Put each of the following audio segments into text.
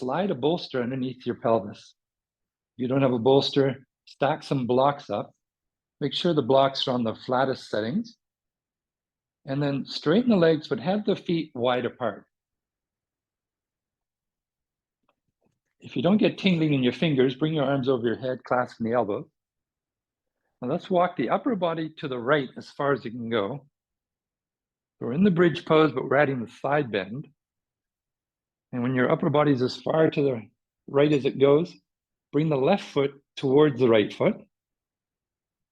slide a bolster underneath your pelvis. If you don't have a bolster, stack some blocks up. Make sure the blocks are on the flattest settings. And then straighten the legs, but have the feet wide apart. If you don't get tingling in your fingers, bring your arms over your head, clasping the elbows. Now let's walk the upper body to the right as far as you can go. We're in the bridge pose, but we're adding the side bend. And when your upper body is as far to the right as it goes, bring the left foot towards the right foot.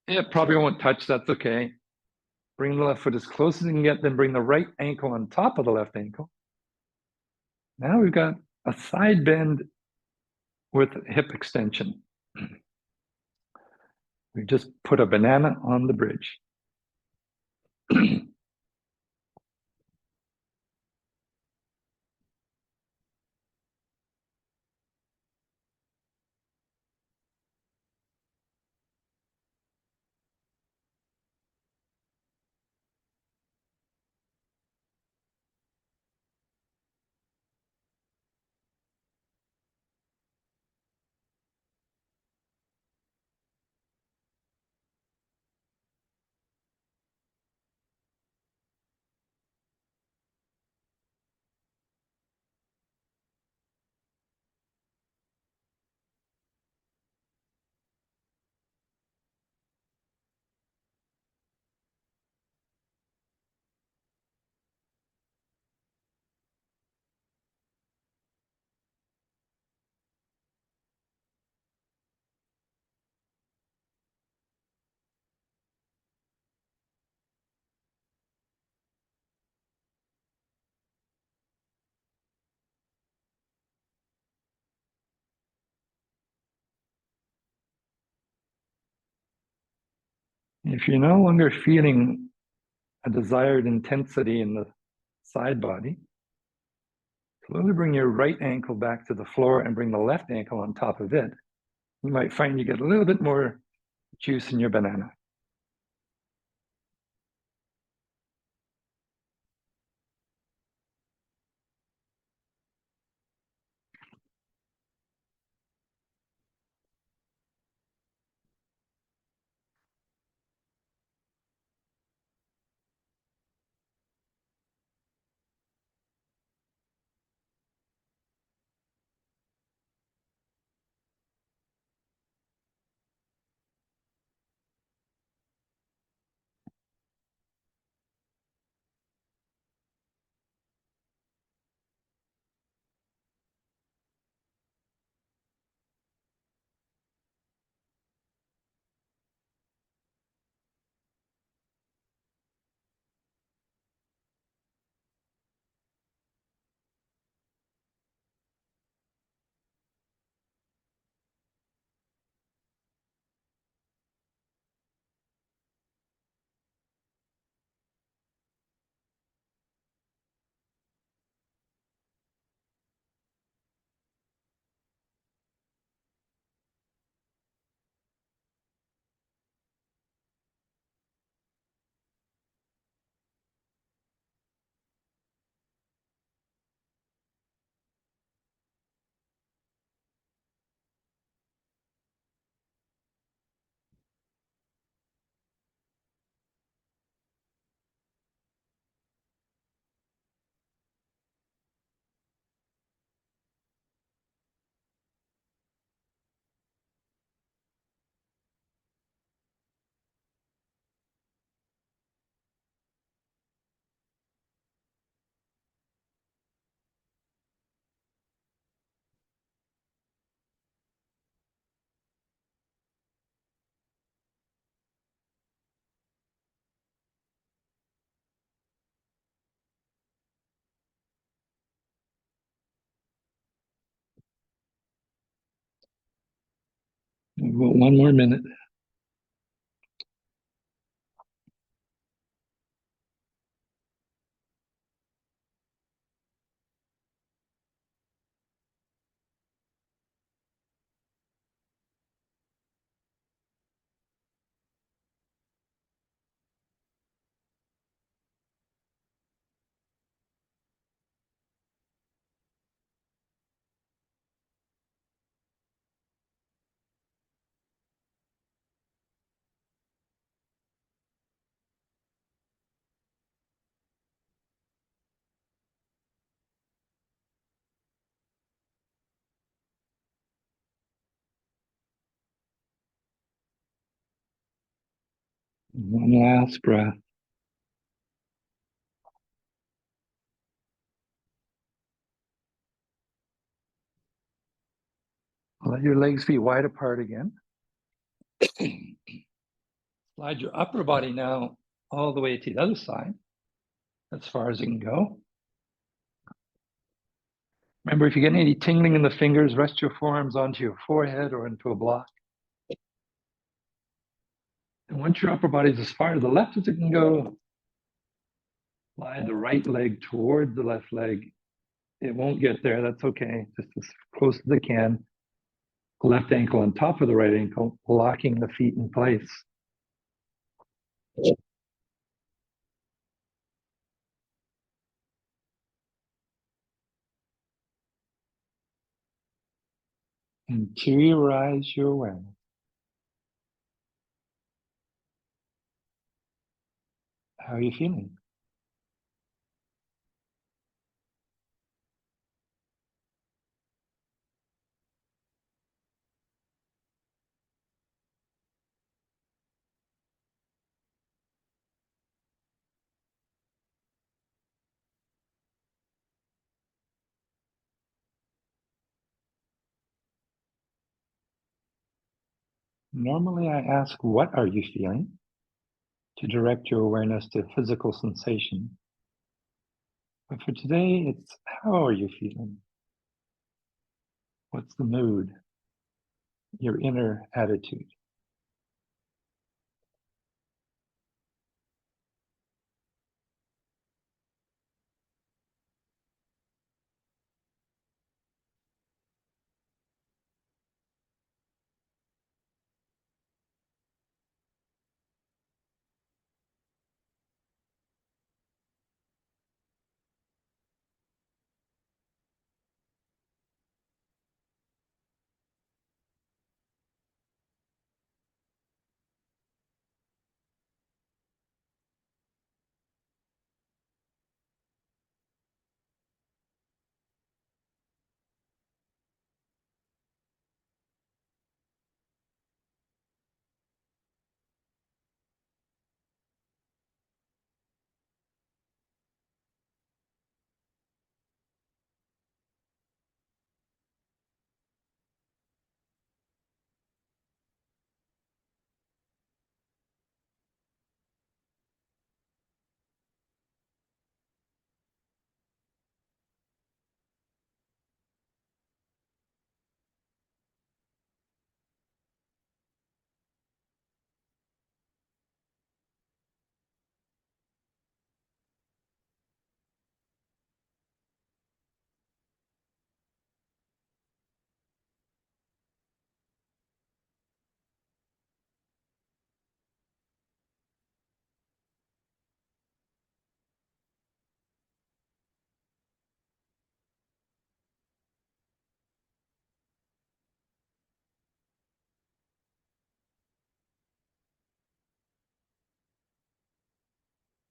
It probably won't touch, that's okay. Bring the left foot as close as you can get, then bring the right ankle on top of the left ankle. Now we've got a side bend with hip extension. We just put a banana on the bridge. If you're no longer feeling a desired intensity in the side body, slowly bring your right ankle back to the floor and bring the left ankle on top of it. You might find you get a little bit more juice in your banana. One more minute. One last breath. Let your legs be wide apart again. Slide your upper body now all the way to the other side, as far as you can go. Remember, if you get any tingling in the fingers, rest your forearms onto your forehead or into a block. And once your upper body is as far to the left as it can go, slide the right leg toward the left leg. It won't get there, that's okay, just as close as it can. Left ankle on top of the right ankle, locking the feet in place. Interiorize your awareness. How are you feeling? Normally I ask, what are you feeling? To direct your awareness to physical sensation. But for today, it's how are you feeling? What's the mood? Your inner attitude.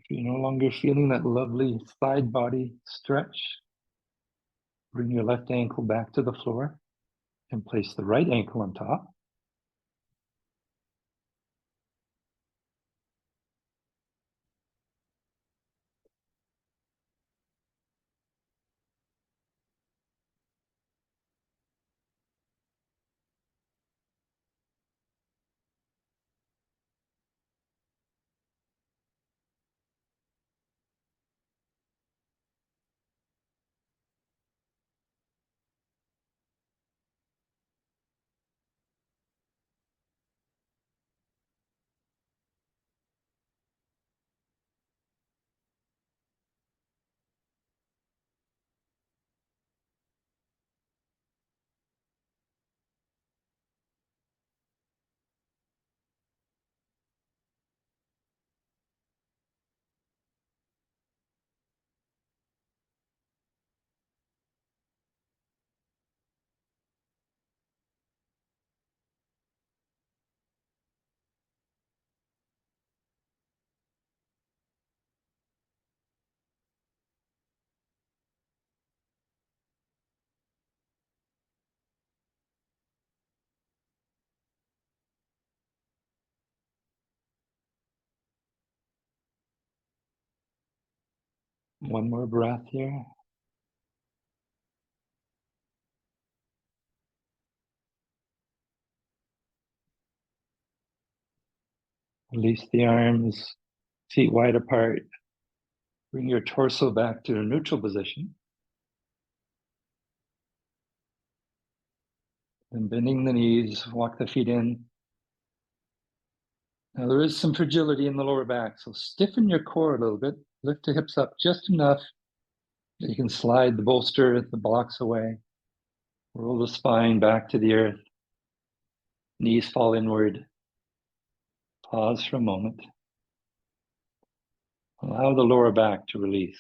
If you're no longer feeling that lovely side body stretch, bring your left ankle back to the floor and place the right ankle on top. One more breath here. Release the arms, feet wide apart. Bring your torso back to a neutral position. And bending the knees, walk the feet in. Now there is some fragility in the lower back, so stiffen your core a little bit. Lift the hips up just enough that you can slide the bolster, the blocks away. Roll the spine back to the earth. Knees fall inward. Pause for a moment. Allow the lower back to release.